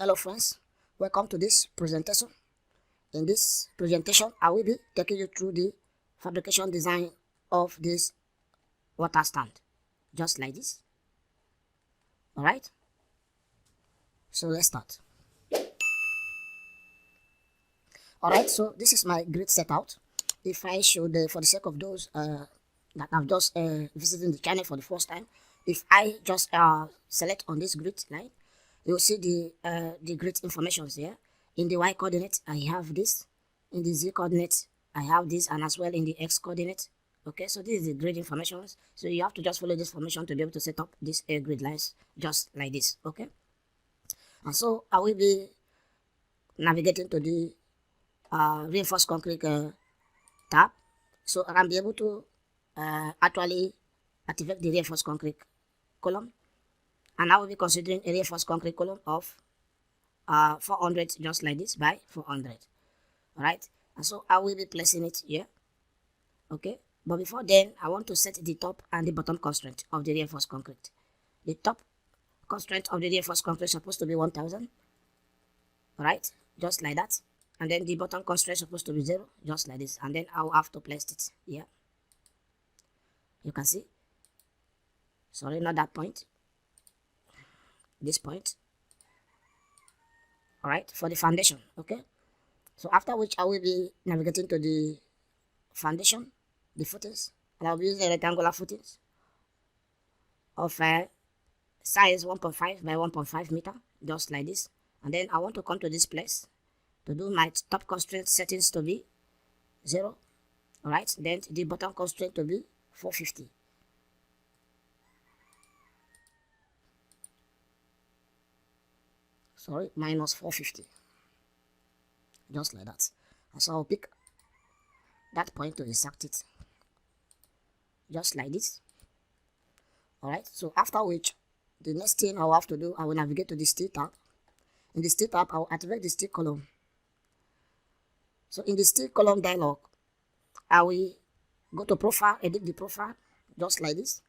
Hello friends, welcome to this presentation. In this presentation, I will be taking you through the fabrication design of this water stand, just like this. Alright, so let's start. Alright, so this is my grid set out. If I should, for the sake of those that have just visited the channel for the first time, if I just select on this grid line, you'll see the grid information here. In the y coordinate, I have this. In the z coordinate, I have this, and as well in the x coordinate. Okay, so this is the grid information. So you have to just follow this formation to be able to set up these grid lines just like this. Okay, and so I will be navigating to the reinforced concrete tab, so I can be able to actually activate the reinforced concrete column, and I will be considering a reinforced concrete column of 400, just like this, by 400. All right, and so I will be placing it here. Okay, but before then, I want to set the top and the bottom constraint of the reinforced concrete. The top constraint of the reinforced concrete is supposed to be 1000. All right, just like that. And then the bottom constraint is supposed to be 0, just like this. And then I'll have to place it here. You can see. Sorry, not that point. This point. All right, for the foundation. Okay. So after which I will be navigating to the foundation, the footings, and I'll be using a rectangular footings of size 1.5 by 1.5 meter, just like this. And then I want to come to this place to do my top constraint settings to be 0. All right, then the bottom constraint to be 450. Sorry, minus 450. Just like that. And so I'll pick that point to insert it. Just like this. All right, so after which, the next thing I'll have to do, I will navigate to the steel tab. In the steel tab, I'll activate the steel column. So in the steel column dialog, I will go to profile, edit the profile, just like this.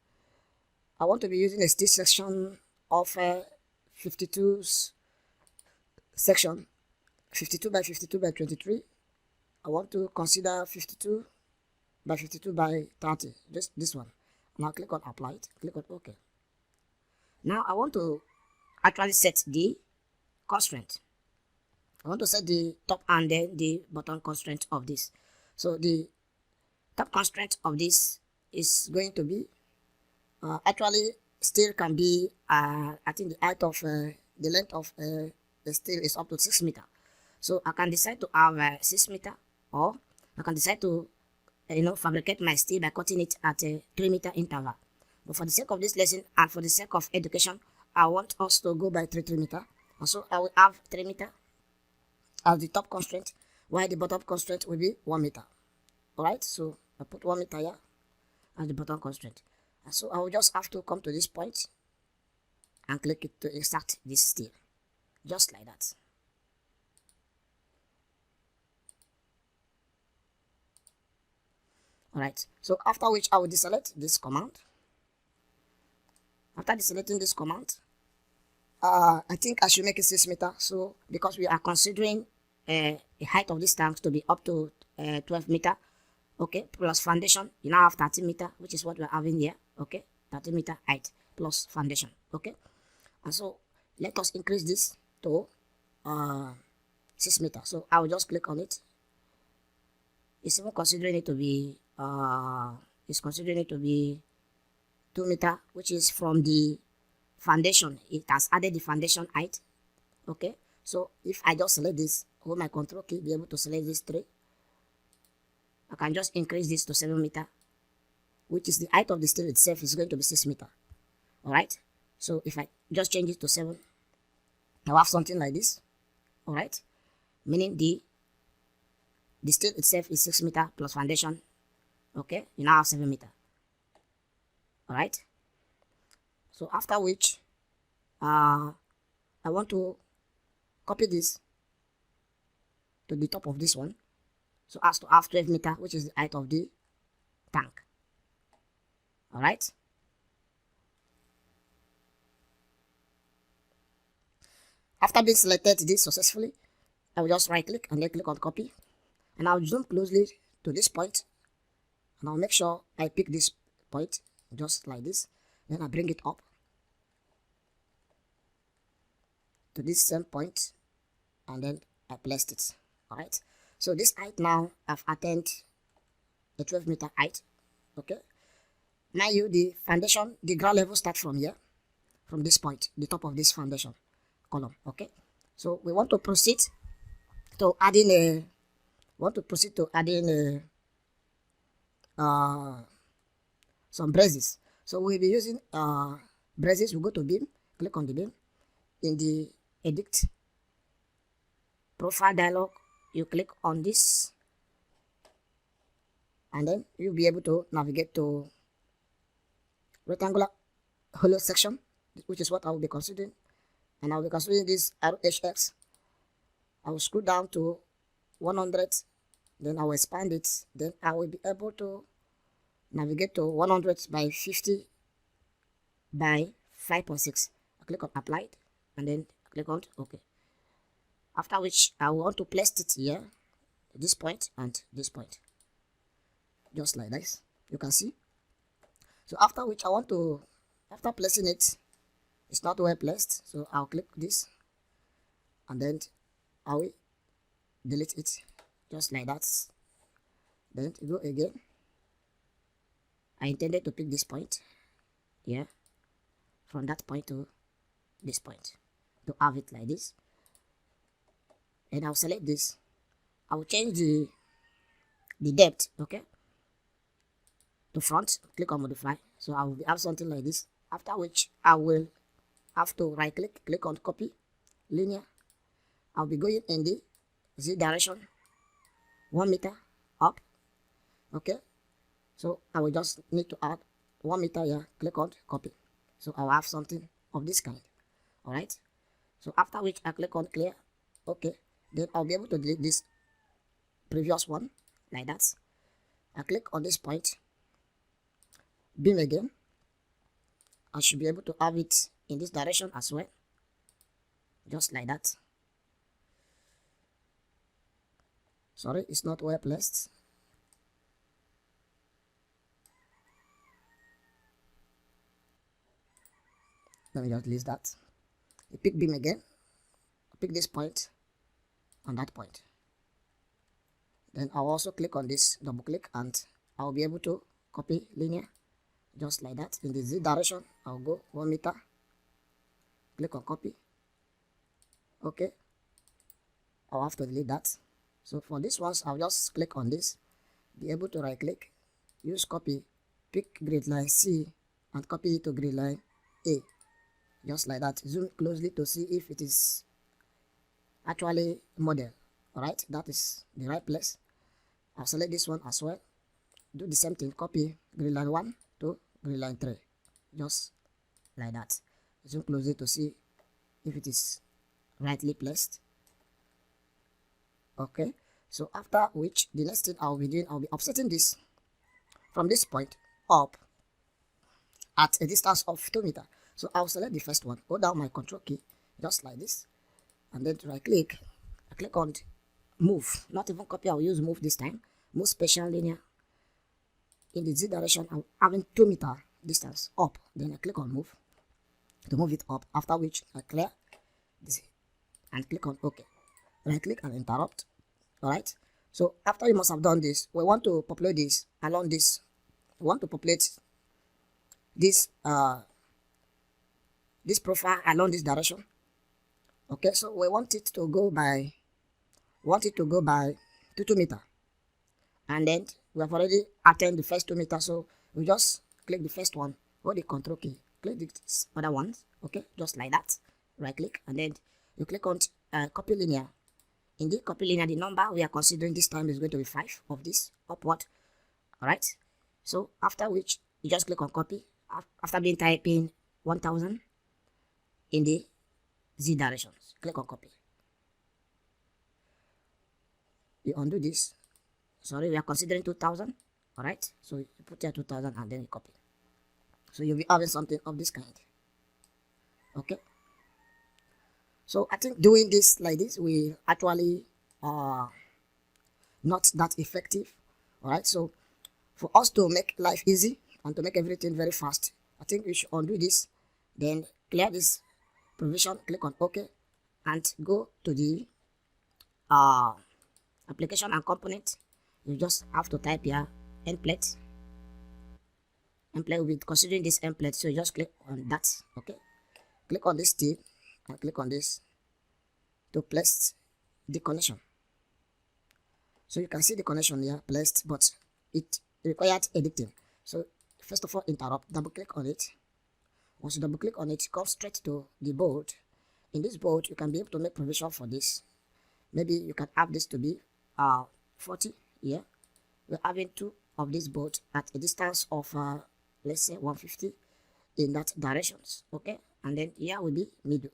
I want to be using a steel section of 52 section, 52 by 52 by 23. I want to consider 52 by 52 by 30, just this one. Now click on apply it, click on OK. Now I want to actually set the constraint. I want to set the top and then the bottom constraint of this. So the top constraint of this is going to be actually steel can be I think the height of the length of the steel is up to 6 meter. So I can decide to have 6 meter, or I can decide to fabricate my steel by cutting it at a 3 meter interval. But for the sake of this lesson and for the sake of education, I want us to go by 3 meter. And so I will have 3 meter as the top constraint, while the bottom constraint will be 1 meter. Alright, so I put 1 meter here as the bottom constraint. And so I will just have to come to this point and click it to insert this steel. Just like that. Alright, so after which I will deselect this command. After deselecting this command, I think I should make it 6 meter. So because we are considering the height of this tank to be up to 12 meter, okay, plus foundation, you now have 30 meter, which is what we're having here. Okay, 30 meter height plus foundation. Okay, and so let us increase this to 6 meter. So I will just click on it. It's even considering it to be it's considering it to be 2 meter, which is from the foundation. It has added the foundation height. Okay, so if I just select this, hold my control key, be able to select this 3, I can just increase this to 7 meter, which is the height of the steel itself is going to be 6 meter. All right, so if I just change it to 7, I'll have something like this. All right, meaning the steel itself is 6 meter plus foundation. Okay, you now have 7 meter. All right, so after which I want to copy this to the top of this one, so as to have 12 meter, which is the height of the tank. All right, After being selected this successfully, I will just right click and then click on copy, and I'll zoom closely to this point, and I'll make sure I pick this point just like this. Then I bring it up to this same point, and then I placed it. All right, so this height now I've attained a 12-meter height. Okay, now the foundation, the ground level starts from here, from this point, the top of this foundation column. Okay, so we want to proceed to adding some braces. So we'll be using braces. We go to beam, click on the beam. In the edit profile dialog, you click on this, and then you'll be able to navigate to rectangular hollow section, which is what I will be considering. And I'll be considering this RHX. I will scroll down to 100, then I will expand it, then I will be able to navigate to 100 by 50 by 5.6. I click on applied, and then click on OK. After which I want to place it here, this point and this point, just like this. You can see. So after which I want to, after placing it, it's not well placed, so I'll click this, and then I will delete it, just like that. Then go again. I intended to pick this point here, from that point to this point, to have it like this. And I'll select this. I will change the depth, okay, to front. Click on modify. So I will have something like this. After which I will have to right click on copy linear. I'll be going in the Z direction, 1 meter up. Okay, so I will just need to add 1 meter here. Click on copy. So I'll have something of this kind. All right, so after which I click on clear. Okay, then I'll be able to delete this previous one like that. I click on this point, beam again. I should be able to have it in this direction as well, just like that. Sorry, it's not well placed. Let me just list that. You pick beam again. Pick this point and that point. Then I'll also click on this, double click, and I'll be able to copy linear, just like that. In the Z direction, I'll go 1 meter. Click on copy. Okay, I'll have to delete that. So for this ones, I'll just click on this, be able to right click, use copy, pick grid line C and copy it to grid line A, just like that. Zoom closely to see if it is actually model. All right, that is the right place. I'll select this one as well, do the same thing, copy grid line 1 to grid line 3, just like that. Zoom closely to see if it is rightly placed. Okay, so after which the next thing I'll be doing, I'll be offsetting this from this point up at a distance of 2 meters. So I'll select the first one, hold down my control key, just like this, and then right click, I click on move, not even copy, I'll use move this time. Move spatial linear. In the Z direction, I'm having 2 meter distance up, then I click on move to move it up, after which I clear this and click on OK. Right click and interrupt. All right, so after you must have done this, we want to populate this along this. We want to populate this this profile along this direction. Okay, so we want it to go by 2 meter, and then we have already attained the first 2 meters, so we just click the first one, hold the control key, click the other ones. Okay, just like that. Right click, and then you click on copy linear. In the copy linear, the number we are considering this time is going to be 5 of this upward. All right, so after which you just click on copy. After being typing 1000 in the Z directions, click on copy. You undo this. Sorry, we are considering 2000. All right, so you put here 2000 and then you copy. So you'll be having something of this kind. Okay, So I think doing this like this will actually not that effective. All right, so for us to make life easy and to make everything very fast, I think we should undo this, then clear this provision, click on OK, and go to the application and component. You just have to type here template. Template will be considering this template, so you just click on that. Okay, click on this thing and click on this to place the connection. So you can see the connection here placed, but it requires editing. So first of all, interrupt, double click on it. Once you double click on it, come straight to the board. In this board, you can be able to make provision for this. Maybe you can have this to be 40 here. We're having two of these boards at a distance of let's say 150 in that directions. Okay, and then here will be middle.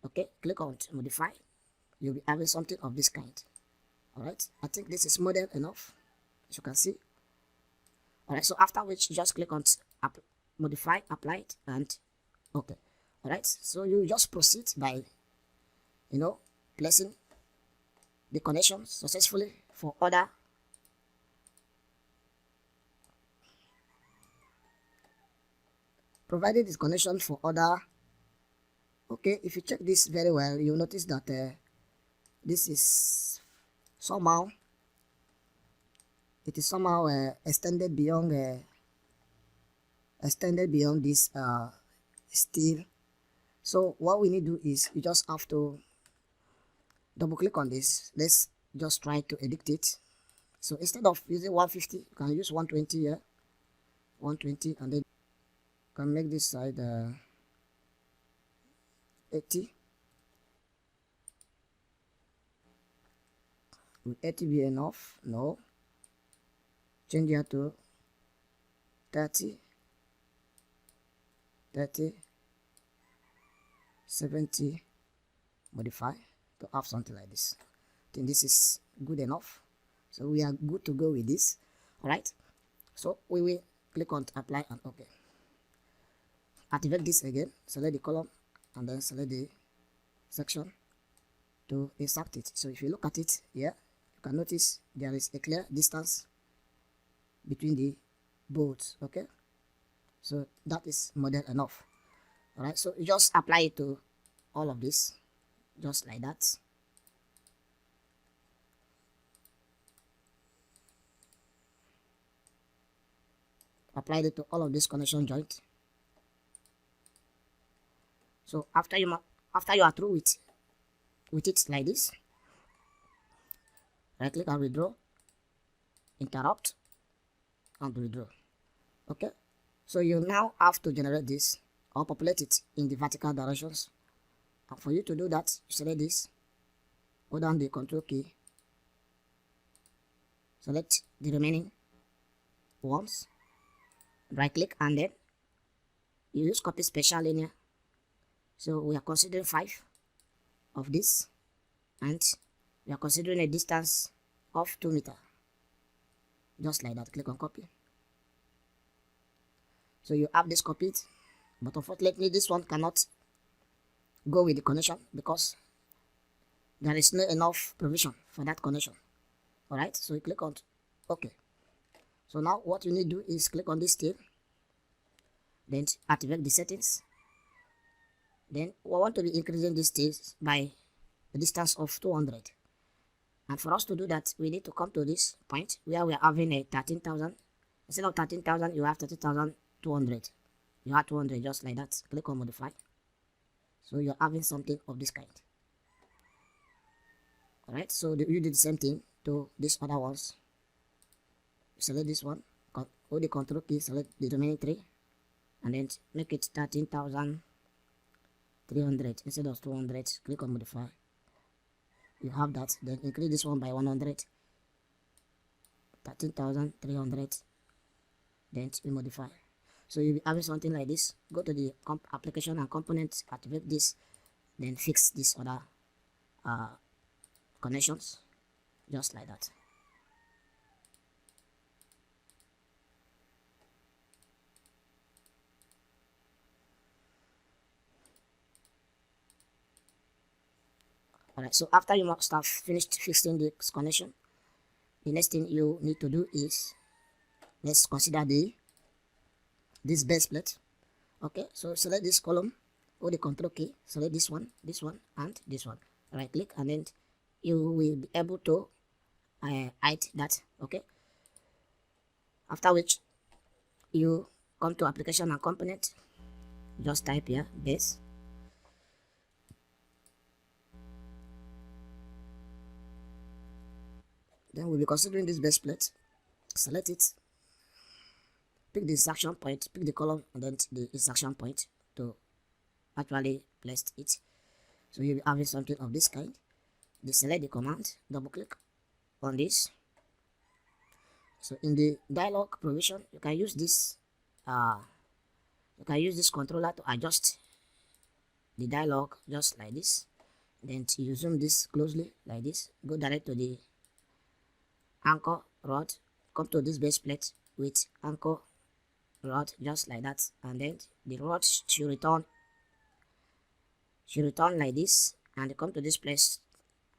Okay, click on modify. You'll be having something of this kind. All right, I think this is model enough, as you can see. All right, so after which you just click on modify, apply it, and okay. All right, so you just proceed by placing the connection successfully for other provided this connection for other. Okay, if you check this very well, you'll notice that this is somehow extended beyond this steel. So what we need to do is you just have to double click on this. Let's just try to edit it. So instead of using 150, you can use 120 here, 120, and then you can make this side 80. Will 80 be enough? No. Change here to 30, 30, 70, modify to have something like this. I think this is good enough. So we are good to go with this. All right. So we will click on apply and OK. Activate this again. Select the column and then select the section to insert it. So if you look at it here, you can notice there is a clear distance between the bolts. Okay, so that is model enough. All right, so you just apply it to all of this, just like that. Apply it to all of this connection joint. So after you are through with it like this, right click and withdraw, interrupt and withdraw. Okay, so you now have to generate this or populate it in the vertical directions, and for you to do that, you select this, go down the control key, select the remaining ones, right click, and then you use copy special linear. So we are considering 5 of this, and we are considering a distance of 2 meters, just like that. Click on copy. So you have this copied, but unfortunately this one cannot go with the connection because there is not enough provision for that connection. All right, so you click on OK. So now what you need to do is click on this tail, then activate the settings. Then we want to be increasing this tails by a distance of 200. And for us to do that, we need to come to this point where we are having a 13,000. Instead of 13,000, you have 13,200. You have 200 just like that. Click on modify. So you're having something of this kind. Alright, so you did the same thing to these other ones. Select this one, hold the control key, select the remaining 3, and then make it 13,300 instead of 200. Click on modify. You have that. Then increase this one by 100, 13,300. Then we modify. So you'll be having something like this. Go to the application and components, activate this, then fix this other connections, just like that. All right, so after you must have finished fixing this connection, the next thing you need to do is, let's consider this base plate. Okay, so select this column, hold the control key, select this one, and this one. Right click, and then you will be able to hide that. Okay, after which you come to application and component, just type here base. Then we'll be considering this base plate. Select it, pick the insertion point, pick the column, and then the insertion point to actually place it. So you'll be having something of this kind. Select the command, double click on this. So in the dialog provision, you can use this controller to adjust the dialog just like this. Then you zoom this closely like this, go direct to the anchor rod, come to this base plate with anchor rod just like that, and then the rod should return like this, and come to this place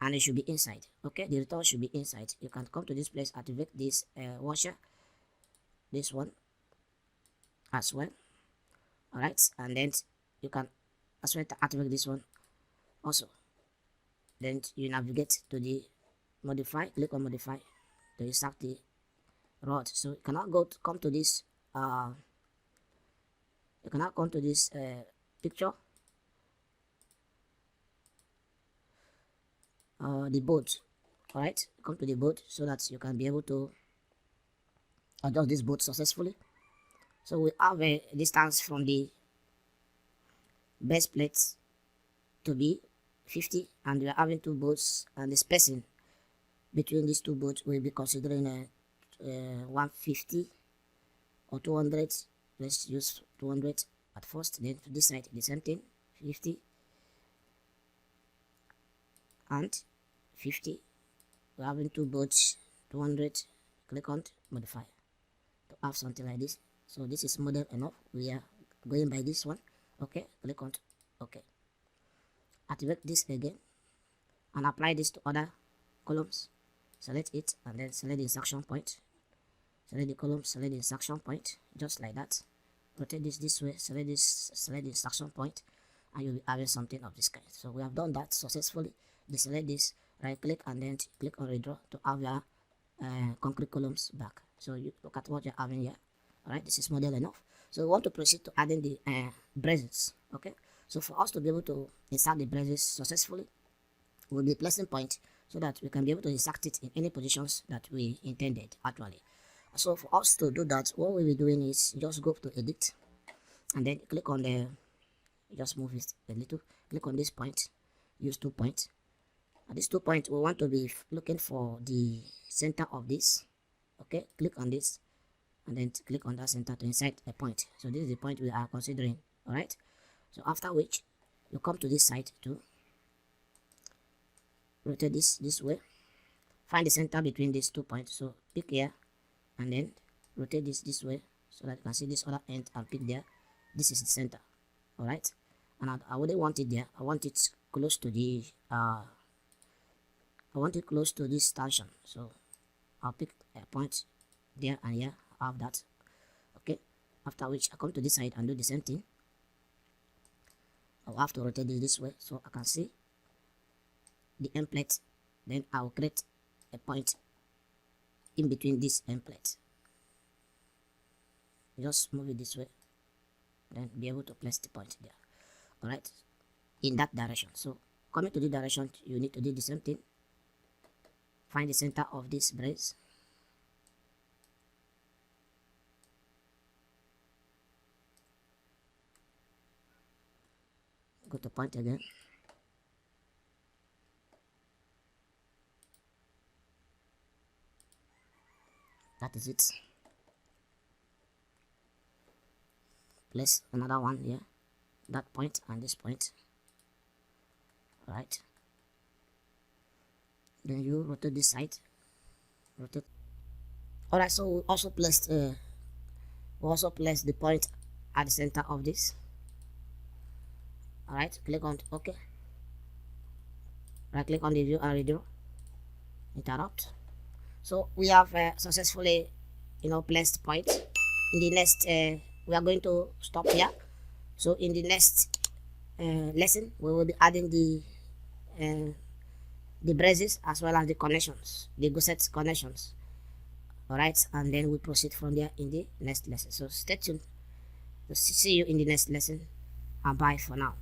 and it should be inside. Okay, the return should be inside. You can come to this place, activate this washer, this one as well. All right, and then you can as well activate this one also. Then you navigate to the modify, click on modify to insert the rod. So you cannot come to this picture, the boat. All right, come to the boat so that you can be able to adjust this boat successfully. So we have a distance from the base plates to be 50, and we are having two boats, and the spacing between these two boats will be considering 150 or 200. Let's use 200 at first. Then to this side the same thing, 50 and 50. We're having two boats, 200. Click on modify to have something like this. So this is model enough. We are going by this one. Okay, click on okay. Activate this again and apply this to other columns. Select it and then select the insertion point. Select the column, select the insertion point, just like that. Rotate this way, select the insertion point, and you'll be having something of this kind. So we have done that successfully. Deselect this, right click, and then click on redraw to have your concrete columns back. So you look at what you're having here. All right, this is model enough. So we want to proceed to adding the braces. Okay, so for us to be able to insert the braces successfully, we'll be placing point so that we can be able to insert it in any positions that we intended actually. So for us to do that, what we'll be doing is just go to edit and then click on the, just move it a little, click on this point, use 2 points. At this 2 points, we want to be looking for the center of this. Okay, click on this and then click on that center to insert a point. So this is the point we are considering. All right, so after which you come to this side to rotate this way, find the center between these 2 points. So pick here and then rotate this way so that you can see this other end and pick there. This is the center. All right, and I wouldn't want it there. I want it close to the this stanchion. So I'll pick a point there and here. I have that. Okay, after which I come to this side and do the same thing. I'll have to rotate this way so I can see the end plate. Then I'll create a point in between this end plate. Just move it this way, then be able to place the point there. All right, in that direction. So coming to the direction, you need to do the same thing. Find the center of this brace. Go to point again. That is it. Place another one here, that point and this point. All right, then you rotate this side, rotate. All right, so we also placed the point at the center of this. All right, click on OK. Right click on the view and redo, interrupt. So we have successfully, placed point. In the next, we are going to stop here. So in the next lesson, we will be adding the braces as well as the connections, the gusset connections. All right, and then we proceed from there in the next lesson. So stay tuned. So see you in the next lesson, and bye for now.